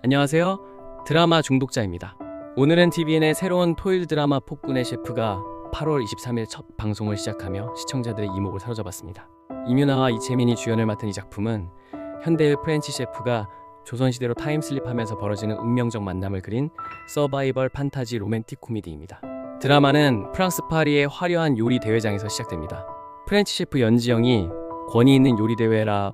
안녕하세요. 드라마 중독자입니다. 오늘은 TVN의 새로운 토일 드라마 폭군의 셰프가 8월 23일 첫 방송을 시작하며 시청자들의 이목을 사로잡았습니다. 임윤아와 이채민이 주연을 맡은 이 작품은 현대의 프렌치 셰프가 조선시대로 타임슬립하면서 벌어지는 운명적 만남을 그린 서바이벌 판타지 로맨틱 코미디입니다. 드라마는 프랑스 파리의 화려한 요리 대회장에서 시작됩니다. 프렌치 셰프 연지영이 권위 있는 요리 대회라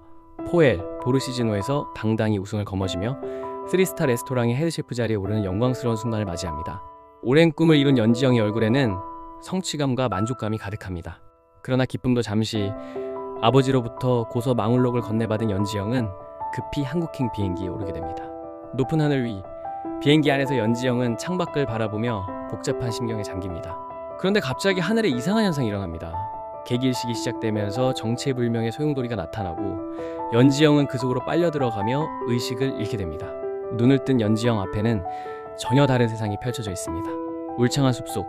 포엘 보르시즈노에서 당당히 우승을 거머쥐며 3스타 레스토랑의 헤드셰프 자리에 오르는 영광스러운 순간을 맞이합니다. 오랜 꿈을 이룬 연지영의 얼굴에는 성취감과 만족감이 가득합니다. 그러나 기쁨도 잠시. 아버지로부터 고서 망울록을 건네받은 연지영은 급히 한국행 비행기에 오르게 됩니다. 높은 하늘 위, 비행기 안에서 연지영은 창밖을 바라보며 복잡한 심경에 잠깁니다. 그런데 갑자기 하늘에 이상한 현상이 일어납니다. 개기일식이 시작되면서 정체불명의 소용돌이가 나타나고 연지영은 그 속으로 빨려 들어가며 의식을 잃게 됩니다. 눈을 뜬 연지영 앞에는 전혀 다른 세상이 펼쳐져 있습니다. 울창한 숲속,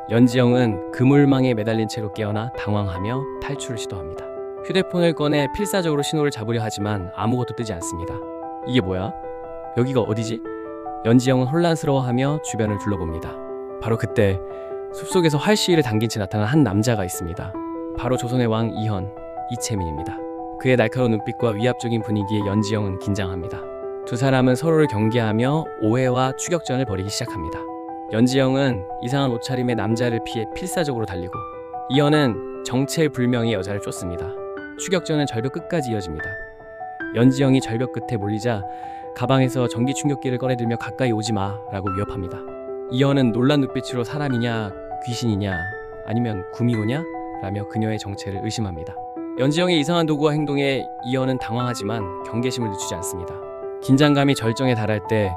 연지영은 그물망에 매달린 채로 깨어나 당황하며 탈출을 시도합니다. 휴대폰을 꺼내 필사적으로 신호를 잡으려 하지만 아무것도 뜨지 않습니다. 이게 뭐야? 여기가 어디지? 연지영은 혼란스러워하며 주변을 둘러봅니다. 바로 그때 숲속에서 활시위를 당긴 채 나타난 한 남자가 있습니다. 바로 조선의 왕 이현, 이채민입니다. 그의 날카로운 눈빛과 위압적인 분위기에 연지영은 긴장합니다. 두 사람은 서로를 경계하며 오해와 추격전을 벌이기 시작합니다. 연지영은 이상한 옷차림의 남자를 피해 필사적으로 달리고 이현은 정체불명의 여자를 쫓습니다. 추격전은 절벽 끝까지 이어집니다. 연지영이 절벽 끝에 몰리자 가방에서 전기 충격기를 꺼내들며 가까이 오지 마라고 위협합니다. 이현은 놀란 눈빛으로 사람이냐 귀신이냐 아니면 구미호냐 라며 그녀의 정체를 의심합니다. 연지영의 이상한 도구와 행동에 이현은 당황하지만 경계심을 늦추지 않습니다. 긴장감이 절정에 달할 때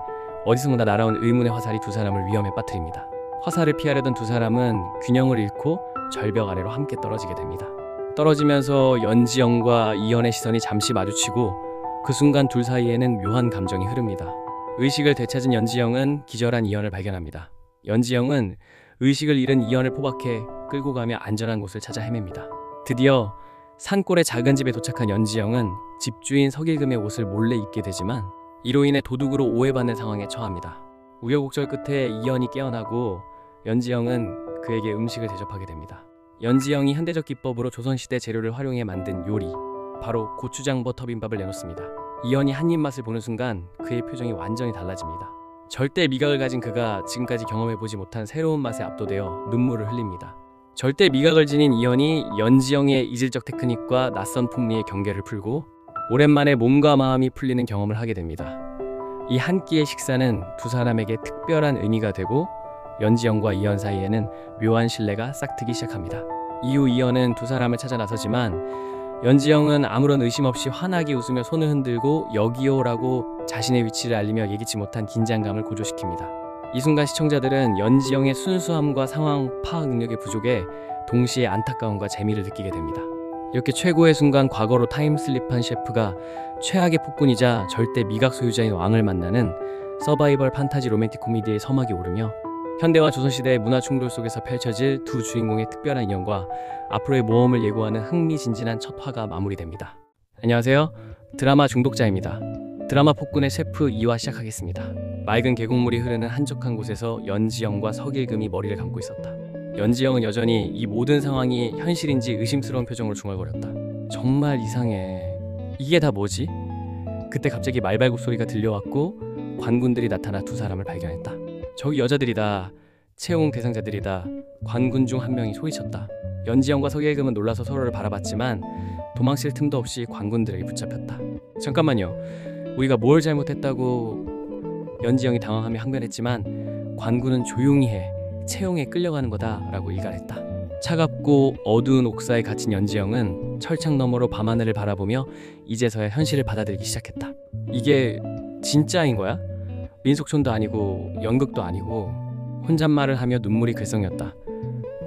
어디선가 날아온 의문의 화살이 두 사람을 위험에 빠뜨립니다. 화살을 피하려던 두 사람은 균형을 잃고 절벽 아래로 함께 떨어지게 됩니다. 떨어지면서 연지영과 이현의 시선이 잠시 마주치고 그 순간 둘 사이에는 묘한 감정이 흐릅니다. 의식을 되찾은 연지영은 기절한 이현을 발견합니다. 연지영은 의식을 잃은 이현을 포박해 끌고 가며 안전한 곳을 찾아 헤맵니다. 드디어 산골의 작은 집에 도착한 연지영은 집주인 석일금의 옷을 몰래 입게 되지만 이로 인해 도둑으로 오해받는 상황에 처합니다. 우여곡절 끝에 이현이 깨어나고 연지영은 그에게 음식을 대접하게 됩니다. 연지영이 현대적 기법으로 조선시대 재료를 활용해 만든 요리, 바로 고추장 버터 비빔밥을 내놓습니다. 이현이 한 입 맛을 보는 순간 그의 표정이 완전히 달라집니다. 절대 미각을 가진 그가 지금까지 경험해보지 못한 새로운 맛에 압도되어 눈물을 흘립니다. 절대 미각을 지닌 이현이 연지영의 이질적 테크닉과 낯선 풍미의 경계를 풀고 오랜만에 몸과 마음이 풀리는 경험을 하게 됩니다. 이 한 끼의 식사는 두 사람에게 특별한 의미가 되고 연지영과 이현 사이에는 묘한 신뢰가 싹트기 시작합니다. 이후 이현은 두 사람을 찾아 나서지만 연지영은 아무런 의심 없이 환하게 웃으며 손을 흔들고 여기요라고 자신의 위치를 알리며 예기치 못한 긴장감을 고조시킵니다. 이 순간 시청자들은 연지영의 순수함과 상황 파악 능력의 부족에 동시에 안타까움과 재미를 느끼게 됩니다. 이렇게 최고의 순간 과거로 타임슬립한 셰프가 최악의 폭군이자 절대 미각 소유자인 왕을 만나는 서바이벌 판타지 로맨틱 코미디의 서막이 오르며 현대와 조선시대의 문화 충돌 속에서 펼쳐질 두 주인공의 특별한 인연과 앞으로의 모험을 예고하는 흥미진진한 첫 화가 마무리됩니다. 안녕하세요. 드라마 중독자입니다. 드라마 폭군의 셰프 2화 시작하겠습니다. 맑은 계곡물이 흐르는 한적한 곳에서 연지영과 석일금이 머리를 감고 있었다. 연지영은 여전히 이 모든 상황이 현실인지 의심스러운 표정으로 중얼거렸다. 정말 이상해. 이게 다 뭐지? 그때 갑자기 말발굽 소리가 들려왔고 관군들이 나타나 두 사람을 발견했다. 저기 여자들이다. 채용 대상자들이다. 관군 중 한 명이 소리쳤다. 연지영과 석일금은 놀라서 서로를 바라봤지만 도망칠 틈도 없이 관군들에게 붙잡혔다. 잠깐만요. 우리가 뭘 잘못했다고 연지영이 당황하며 항변했지만 관군은 조용히 해. 채용에 끌려가는 거다 라고 일갈했다. 차갑고 어두운 옥사에 갇힌 연지영은 철창 너머로 밤하늘을 바라보며 이제서야 현실을 받아들이기 시작했다. 이게 진짜인 거야? 민속촌도 아니고 연극도 아니고. 혼잣말을 하며 눈물이 글썽였다.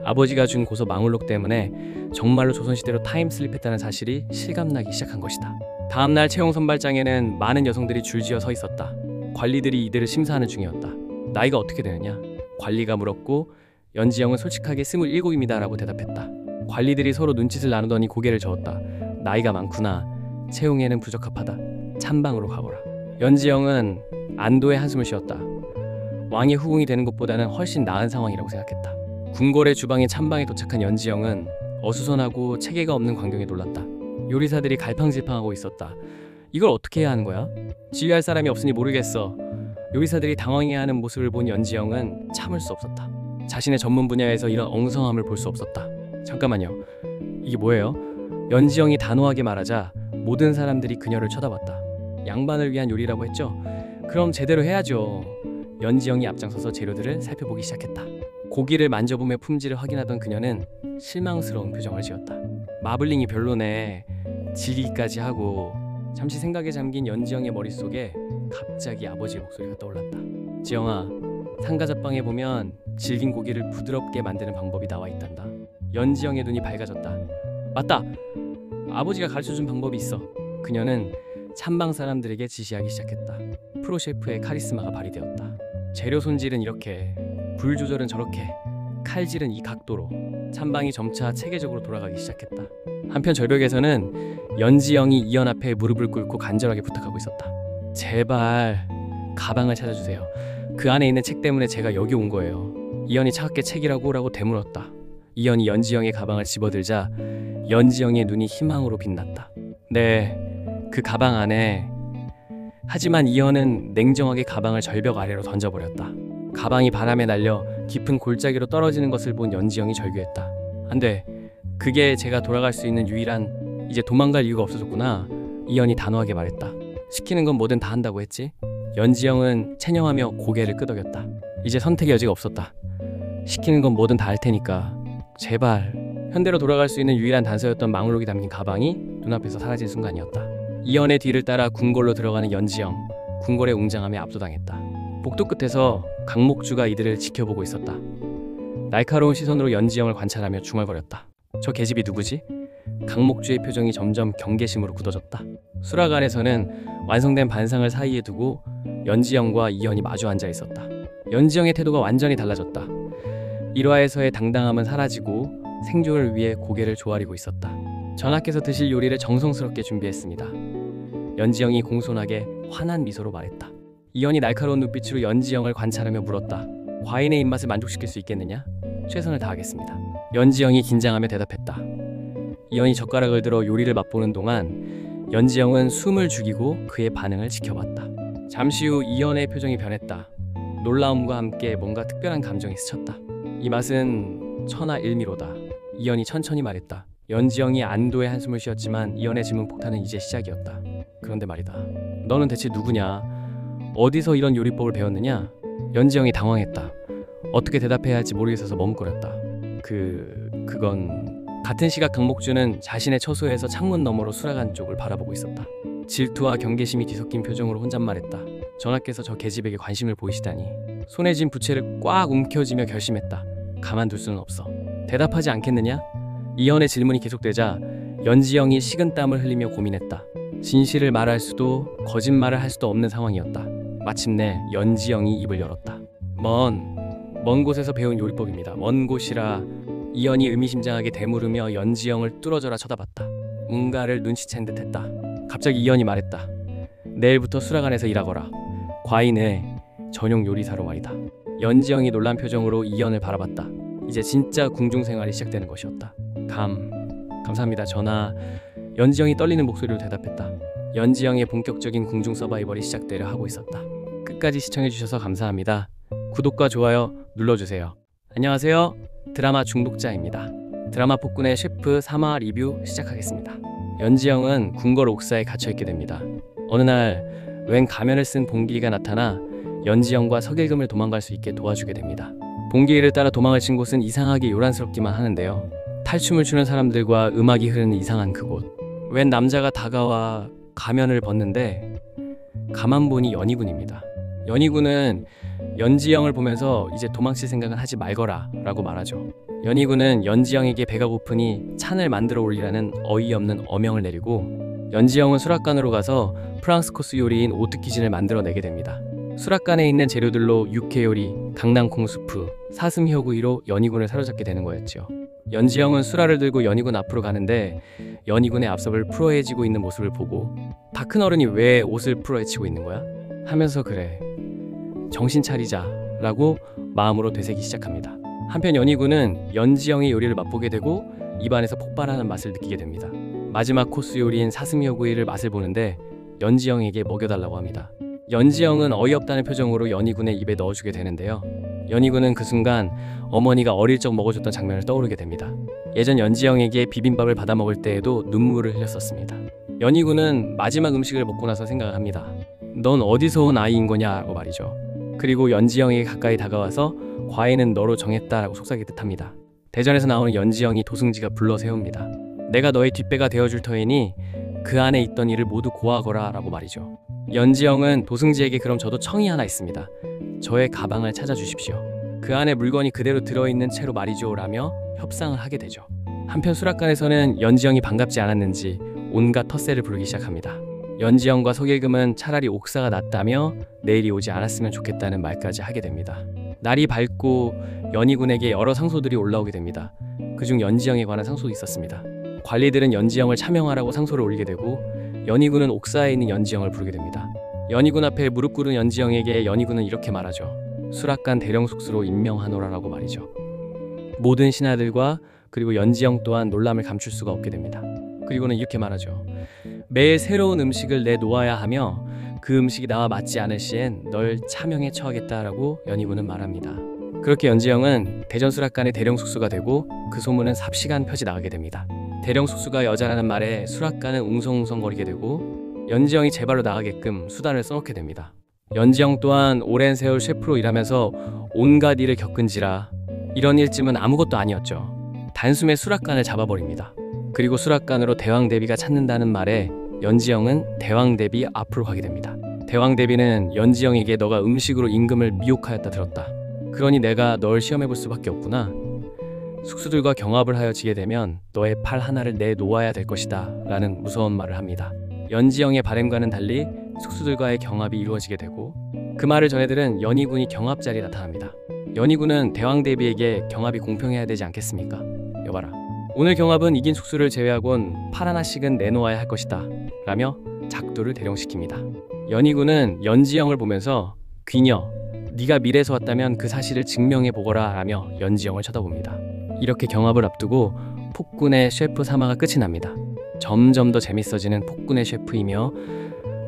아버지가 준 고서 망울록 때문에 정말로 조선시대로 타임슬립했다는 사실이 실감나기 시작한 것이다. 다음날 채용 선발장에는 많은 여성들이 줄지어 서 있었다. 관리들이 이들을 심사하는 중이었다. 나이가 어떻게 되느냐? 관리가 물었고 연지영은 솔직하게 27입니다 라고 대답했다. 관리들이 서로 눈짓을 나누더니 고개를 저었다. 나이가 많구나. 채용에는 부적합하다. 찬방으로 가거라. 연지영은 안도의 한숨을 쉬었다. 왕의 후궁이 되는 것보다는 훨씬 나은 상황이라고 생각했다. 궁궐의 주방인 찬방에 도착한 연지영은 어수선하고 체계가 없는 광경에 놀랐다. 요리사들이 갈팡질팡하고 있었다. 이걸 어떻게 해야 하는 거야? 지휘할 사람이 없으니 모르겠어. 요리사들이 당황해하는 모습을 본 연지영은 참을 수 없었다. 자신의 전문 분야에서 이런 엉성함을 볼 수 없었다. 잠깐만요. 이게 뭐예요? 연지영이 단호하게 말하자 모든 사람들이 그녀를 쳐다봤다. 양반을 위한 요리라고 했죠? 그럼 제대로 해야죠. 연지영이 앞장서서 재료들을 살펴보기 시작했다. 고기를 만져보며 품질을 확인하던 그녀는 실망스러운 표정을 지었다. 마블링이 별로네. 질기까지 하고. 잠시 생각에 잠긴 연지영의 머릿속에 갑자기 아버지의 목소리가 떠올랐다. 지영아, 상가자방에 보면 질긴 고기를 부드럽게 만드는 방법이 나와 있단다. 연지영의 눈이 밝아졌다. 맞다! 아버지가 가르쳐준 방법이 있어. 그녀는 찬방 사람들에게 지시하기 시작했다. 프로 셰프의 카리스마가 발휘되었다. 재료 손질은 이렇게, 불 조절은 저렇게, 칼질은 이 각도로. 찬방이 점차 체계적으로 돌아가기 시작했다. 한편 절벽에서는 연지영이 이연 앞에 무릎을 꿇고 간절하게 부탁하고 있었다. 제발 가방을 찾아주세요. 그 안에 있는 책 때문에 제가 여기 온 거예요. 이연이 차갑게 책이라고 라고 되물었다. 이연이 연지영의 가방을 집어들자 연지영의 눈이 희망으로 빛났다. 네, 그 가방 안에. 하지만 이연은 냉정하게 가방을 절벽 아래로 던져버렸다. 가방이 바람에 날려 깊은 골짜기로 떨어지는 것을 본 연지영이 절규했다. 안 돼. 그게 제가 돌아갈 수 있는 유일한, 이제 도망갈 이유가 없어졌구나. 이연이 단호하게 말했다. 시키는 건 뭐든 다 한다고 했지. 연지영은 체념하며 고개를 끄덕였다. 이제 선택의 여지가 없었다. 시키는 건 뭐든 다 할 테니까 제발. 현대로 돌아갈 수 있는 유일한 단서였던 망울록이 담긴 가방이 눈앞에서 사라진 순간이었다. 이연의 뒤를 따라 궁궐로 들어가는 연지영. 궁궐의 웅장함에 압도당했다. 복도 끝에서 강목주가 이들을 지켜보고 있었다. 날카로운 시선으로 연지영을 관찰하며 중얼거렸다. 저 계집이 누구지? 강목주의 표정이 점점 경계심으로 굳어졌다. 수락 안에서는 완성된 반상을 사이에 두고 연지영과 이연이 마주 앉아 있었다. 연지영의 태도가 완전히 달라졌다. 일화에서의 당당함은 사라지고 생존을 위해 고개를 조아리고 있었다. 전하께서 드실 요리를 정성스럽게 준비했습니다. 연지영이 공손하게 환한 미소로 말했다. 이연이 날카로운 눈빛으로 연지영을 관찰하며 물었다. 과인의 입맛을 만족시킬 수 있겠느냐? 최선을 다하겠습니다. 연지영이 긴장하며 대답했다. 이연이 젓가락을 들어 요리를 맛보는 동안 연지영은 숨을 죽이고 그의 반응을 지켜봤다. 잠시 후 이연의 표정이 변했다. 놀라움과 함께 뭔가 특별한 감정이 스쳤다. 이 맛은 천하일미로다. 이연이 천천히 말했다. 연지영이 안도의 한숨을 쉬었지만 이연의 질문 폭탄은 이제 시작이었다. 그런데 말이다. 너는 대체 누구냐? 어디서 이런 요리법을 배웠느냐? 연지영이 당황했다. 어떻게 대답해야 할지 모르겠어서 머뭇거렸다. 그건... 같은 시각 강목주는 자신의 처소에서 창문 너머로 수락한 쪽을 바라보고 있었다. 질투와 경계심이 뒤섞인 표정으로 혼잣말했다. 전하께서 저 계집에게 관심을 보이시다니. 손에 쥔 부채를 꽉 움켜쥐며 결심했다. 가만둘 수는 없어. 대답하지 않겠느냐? 이연의 질문이 계속되자 연지영이 식은땀을 흘리며 고민했다. 진실을 말할 수도 거짓말을 할 수도 없는 상황이었다. 마침내 연지영이 입을 열었다. 먼 곳에서 배운 요리법입니다. 먼 곳이라. 이연이 의미심장하게 되물으며 연지영을 뚫어져라 쳐다봤다. 뭔가를 눈치챈 듯했다. 갑자기 이연이 말했다. 내일부터 수락안에서 일하거라. 과인의 전용 요리사로 말이다. 연지영이 놀란 표정으로 이연을 바라봤다. 이제 진짜 궁중생활이 시작되는 것이었다. 감사합니다 전하. 연지영이 떨리는 목소리로 대답했다. 연지영의 본격적인 궁중 서바이벌이 시작되려 하고 있었다. 끝까지 시청해주셔서 감사합니다. 구독과 좋아요 눌러주세요. 안녕하세요. 드라마 중독자입니다. 드라마 폭군의 셰프 3화 리뷰 시작하겠습니다. 연지영은 궁궐 옥사에 갇혀있게 됩니다. 어느 날 웬 가면을 쓴 봉길이가 나타나 연지영과 석일금을 도망갈 수 있게 도와주게 됩니다. 봉길이를 따라 도망을 친 곳은 이상하게 요란스럽기만 하는데요. 탈춤을 추는 사람들과 음악이 흐르는 이상한 그곳. 웬 남자가 다가와 가면을 벗는데 가만 보니 연희군입니다. 연희군은 연지영을 보면서 이제 도망칠 생각은 하지 말거라 라고 말하죠. 연희군은 연지영에게 배가 고프니 찬을 만들어 올리라는 어이없는 어명을 내리고 연지영은 수락관으로 가서 프랑스 코스 요리인 오트키진을 만들어내게 됩니다. 수락관에 있는 재료들로 육회 요리, 강낭콩 수프, 사슴 혀구이로 연희군을 사로잡게 되는 거였죠. 연지영은 수라를 들고 연희군 앞으로 가는데 연희군의 앞섭을 풀어헤치고 있는 모습을 보고 다 큰 어른이 왜 옷을 풀어헤치고 있는 거야? 하면서 그래 정신 차리자 라고 마음으로 되새기 시작합니다. 한편 연희군은 연지영의 요리를 맛보게 되고 입안에서 폭발하는 맛을 느끼게 됩니다. 마지막 코스 요리인 사슴여구이를 맛을 보는데 연지영에게 먹여달라고 합니다. 연지영은 어이없다는 표정으로 연희군의 입에 넣어주게 되는데요. 연희군은 그 순간 어머니가 어릴 적 먹어줬던 장면을 떠오르게 됩니다. 예전 연지영에게 비빔밥을 받아 먹을 때에도 눈물을 흘렸었습니다. 연희군은 마지막 음식을 먹고 나서 생각을 합니다. 넌 어디서 온 아이인 거냐고 말이죠. 그리고 연지영에게 가까이 다가와서 과인은 너로 정했다라고 속삭이듯 합니다. 대전에서 나오는 연지영이 도승지가 불러 세웁니다. 내가 너의 뒷배가 되어줄 터이니 그 안에 있던 일을 모두 고하거라 라고 말이죠. 연지영은 도승지에게 그럼 저도 청이 하나 있습니다. 저의 가방을 찾아주십시오. 그 안에 물건이 그대로 들어있는 채로 말이죠 라며 협상을 하게 되죠. 한편 수락관에서는 연지영이 반갑지 않았는지 온갖 텃세를 부르기 시작합니다. 연지영과 석일금은 차라리 옥사가 낫다며 내일이 오지 않았으면 좋겠다는 말까지 하게 됩니다. 날이 밝고 연희군에게 여러 상소들이 올라오게 됩니다. 그중 연지영에 관한 상소도 있었습니다. 관리들은 연지영을 차명하라고 상소를 올리게 되고 연희군은 옥사에 있는 연지영을 부르게 됩니다. 연희군 앞에 무릎 꿇은 연지영에게 연희군은 이렇게 말하죠. 수락관 대령숙수로 임명하노라라고 말이죠. 모든 신하들과 그리고 연지영 또한 놀람을 감출 수가 없게 됩니다. 그리고는 이렇게 말하죠. 매일 새로운 음식을 내놓아야 하며 그 음식이 나와 맞지 않을 시엔 널 차명에 처하겠다라고 연희군은 말합니다. 그렇게 연지영은 대전수락관의 대령숙수가 되고 그 소문은 삽시간 펴지나가게 됩니다. 대령숙수가 여자라는 말에 수락관은 웅성웅성거리게 되고 연지영이 제발로 나가게끔 수단을 써놓게 됩니다. 연지영 또한 오랜 세월 셰프로 일하면서 온갖 일을 겪은지라 이런 일쯤은 아무것도 아니었죠. 단숨에 수락관을 잡아버립니다. 그리고 수락관으로 대왕대비가 찾는다는 말에 연지영은 대왕대비 앞으로 가게 됩니다. 대왕대비는 연지영에게 너가 음식으로 임금을 미혹하였다 들었다. 그러니 내가 널 시험해볼 수밖에 없구나. 숙수들과 경합을 하여 지게 되면 너의 팔 하나를 내놓아야 될 것이다 라는 무서운 말을 합니다. 연지영의 바램과는 달리 숙수들과의 경합이 이루어지게 되고 그 말을 전해들은 연희군이 경합 자리에 나타납니다. 연희군은 대왕대비에게 경합이 공평해야 되지 않겠습니까? 여봐라. 오늘 경합은 이긴 숙수를 제외하곤 팔 하나씩은 내놓아야 할 것이다 라며 작두를 대령시킵니다. 연희군은 연지영을 보면서 귀녀, 네가 밀에서 왔다면 그 사실을 증명해 보거라 라며 연지영을 쳐다봅니다. 이렇게 경합을 앞두고 폭군의 셰프 사마가 끝이 납니다. 점점 더 재밌어지는 폭군의 셰프이며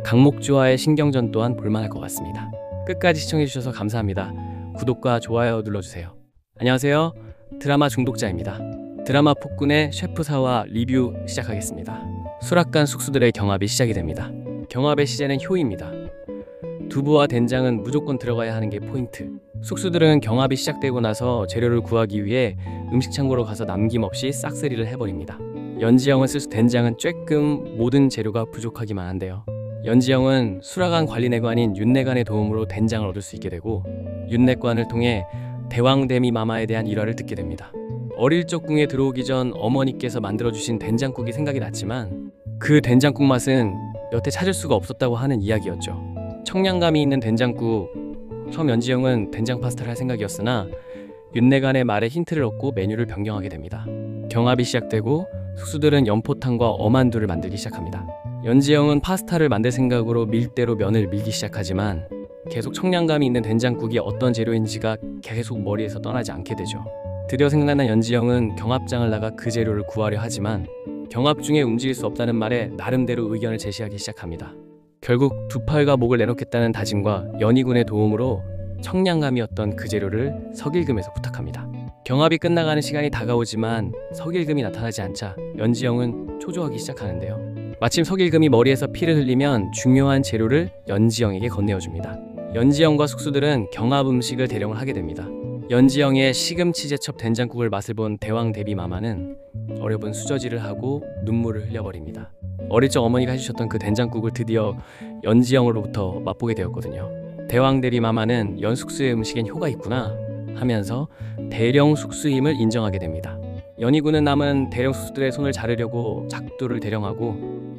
강목주와의 신경전 또한 볼만할 것 같습니다. 끝까지 시청해주셔서 감사합니다. 구독과 좋아요 눌러주세요. 안녕하세요. 드라마 중독자입니다. 드라마 폭군의 셰프사와 리뷰 시작하겠습니다. 수락관 숙수들의 경합이 시작이 됩니다. 경합의 시제는 효입니다. 두부와 된장은 무조건 들어가야 하는 게 포인트. 숙수들은 경합이 시작되고 나서 재료를 구하기 위해 음식창고로 가서 남김없이 싹쓸이를 해버립니다. 연지영은 쓸 된장은 쬐끔 모든 재료가 부족하기만 한데요. 연지영은 수락관 관리내관인 윤내관의 도움으로 된장을 얻을 수 있게 되고 윤내관을 통해 대왕대미 마마에 대한 일화를 듣게 됩니다. 어릴 적 궁에 들어오기 전 어머니께서 만들어주신 된장국이 생각이 났지만 그 된장국 맛은 여태 찾을 수가 없었다고 하는 이야기였죠. 청량감이 있는 된장국. 처음 연지영은 된장 파스타를 할 생각이었으나 윤내관의 말에 힌트를 얻고 메뉴를 변경하게 됩니다. 경합이 시작되고 숙수들은 연포탕과 어만두를 만들기 시작합니다. 연지영은 파스타를 만들 생각으로 밀대로 면을 밀기 시작하지만 계속 청량감이 있는 된장국이 어떤 재료인지가 계속 머리에서 떠나지 않게 되죠. 드디어 생각난 연지영은 경합장을 나가 그 재료를 구하려 하지만 경합 중에 움직일 수 없다는 말에 나름대로 의견을 제시하기 시작합니다. 결국 두 팔과 목을 내놓겠다는 다짐과 연희군의 도움으로 청량감이었던 그 재료를 석일금에서 부탁합니다. 경합이 끝나가는 시간이 다가오지만 석일금이 나타나지 않자 연지영은 초조하기 시작하는데요. 마침 석일금이 머리에서 피를 흘리면 중요한 재료를 연지영에게 건네어줍니다. 연지영과 숙수들은 경합 음식을 대령을 하게 됩니다. 연지영의 시금치제첩 된장국을 맛을 본 대왕대비 마마는 어려운 수저질을 하고 눈물을 흘려버립니다. 어릴 적 어머니가 해주셨던 그 된장국을 드디어 연지영으로부터 맛보게 되었거든요. 대왕대비 마마는 연숙수의 음식엔 효가 있구나 하면서 대령숙수임을 인정하게 됩니다. 연희군은 남은 대령숙수들의 손을 자르려고 작두를 대령하고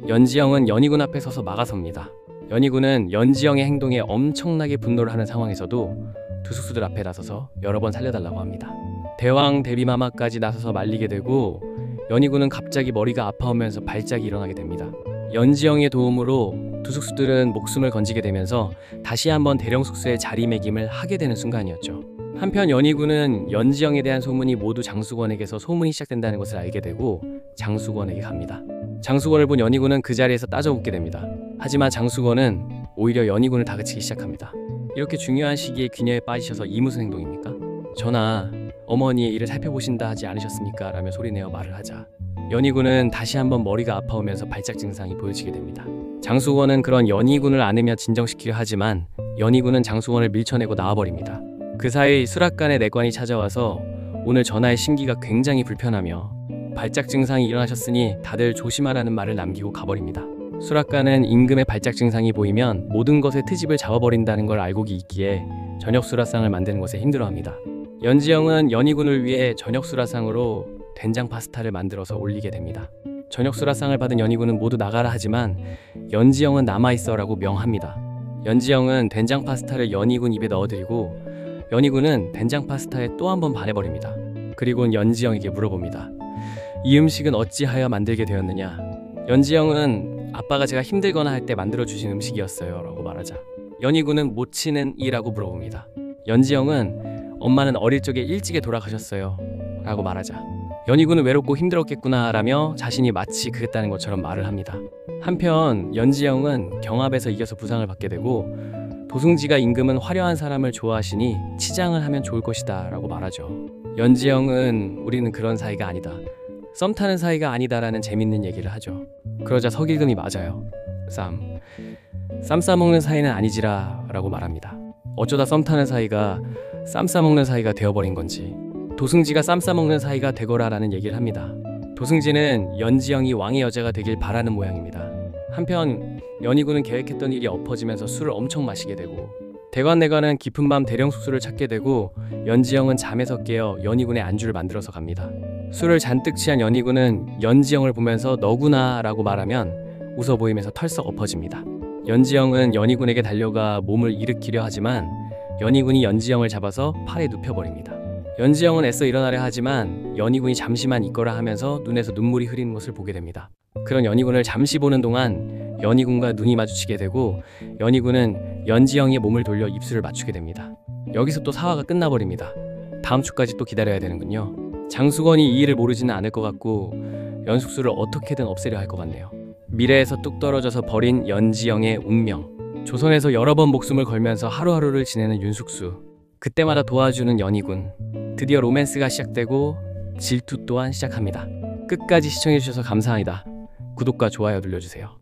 연지영은 연희군 앞에 서서 막아섭니다. 연희군은 연지영의 행동에 엄청나게 분노를 하는 상황에서도 두 숙수들 앞에 나서서 여러 번 살려달라고 합니다. 대왕 대비마마까지 나서서 말리게 되고 연희군은 갑자기 머리가 아파오면서 발작이 일어나게 됩니다. 연지영의 도움으로 두숙수들은 목숨을 건지게 되면서 다시 한번 대령숙수의 자리매김을 하게 되는 순간이었죠. 한편 연희군은 연지영에 대한 소문이 모두 장수건에게서 소문이 시작된다는 것을 알게 되고 장수건에게 갑니다. 장수건을 본 연희군은 그 자리에서 따져붙게 됩니다. 하지만 장수건은 오히려 연희군을 다그치기 시작합니다. 이렇게 중요한 시기에 귀녀에 빠지셔서 이 무슨 행동입니까? 전하, 어머니의 일을 살펴보신다 하지 않으셨습니까? 라며 소리내어 말을 하자 연희군은 다시 한번 머리가 아파오면서 발작 증상이 보여지게 됩니다. 장수건은 그런 연희군을 안으며 진정시키려 하지만 연희군은 장수건을 밀쳐내고 나와버립니다. 그 사이 수락관의 내관이 찾아와서 오늘 전하의 심기가 굉장히 불편하며 발작 증상이 일어나셨으니 다들 조심하라는 말을 남기고 가버립니다. 수락관은 임금의 발작 증상이 보이면 모든 것에 트집을 잡아버린다는 걸 알고 있기에 저녁 수라상을 만드는 것에 힘들어합니다. 연지영은 연희군을 위해 저녁 수라상으로 된장 파스타를 만들어서 올리게 됩니다. 저녁 수라상을 받은 연희군은 모두 나가라 하지만 연지영은 남아있어 라고 명합니다. 연지영은 된장 파스타를 연희군 입에 넣어드리고 연희군은 된장 파스타에 또 한 번 반해버립니다. 그리고는 연지영에게 물어봅니다. 이 음식은 어찌하여 만들게 되었느냐? 연지영은 아빠가 제가 힘들거나 할 때 만들어주신 음식이었어요 라고 말하자 연희군은 모치는 이라고 물어봅니다. 연지영은 엄마는 어릴 적에 일찍에 돌아가셨어요 라고 말하자 연희군은 외롭고 힘들었겠구나 라며 자신이 마치 그랬다는 것처럼 말을 합니다. 한편 연지영은 경합에서 이겨서 부상을 받게 되고 도승지가 임금은 화려한 사람을 좋아하시니 치장을 하면 좋을 것이다 라고 말하죠. 연지영은 우리는 그런 사이가 아니다, 썸 타는 사이가 아니다라는 재밌는 얘기를 하죠. 그러자 서길금이 맞아요. 쌈 싸먹는 사이는 아니지라 라고 말합니다. 어쩌다 썸 타는 사이가 쌈 싸먹는 사이가 되어버린 건지 도승지가 쌈 싸먹는 사이가 되거라라는 얘기를 합니다. 도승지는 연지영이 왕의 여자가 되길 바라는 모양입니다. 한편 연희군은 계획했던 일이 엎어지면서 술을 엄청 마시게 되고 대관내관은 깊은 밤 대령숙수를 찾게 되고 연지영은 잠에서 깨어 연희군의 안주를 만들어서 갑니다. 술을 잔뜩 취한 연희군은 연지영을 보면서 너구나 라고 말하면 웃어 보이면서 털썩 엎어집니다. 연지영은 연희군에게 달려가 몸을 일으키려 하지만 연희군이 연지영을 잡아서 팔에 눕혀버립니다. 연지영은 애써 일어나려 하지만 연희군이 잠시만 있거라 하면서 눈에서 눈물이 흐리는 것을 보게 됩니다. 그런 연희군을 잠시 보는 동안 연희군과 눈이 마주치게 되고 연희군은 연지영의 몸을 돌려 입술을 맞추게 됩니다. 여기서 또 사화가 끝나버립니다. 다음 주까지 또 기다려야 되는군요. 장수건이 이 일을 모르지는 않을 것 같고 연숙수를 어떻게든 없애려 할 것 같네요. 미래에서 뚝 떨어져서 버린 연지영의 운명, 조선에서 여러 번 목숨을 걸면서 하루하루를 지내는 윤숙수, 그때마다 도와주는 연희군, 드디어 로맨스가 시작되고 질투 또한 시작합니다. 끝까지 시청해주셔서 감사합니다. 구독과 좋아요 눌러주세요.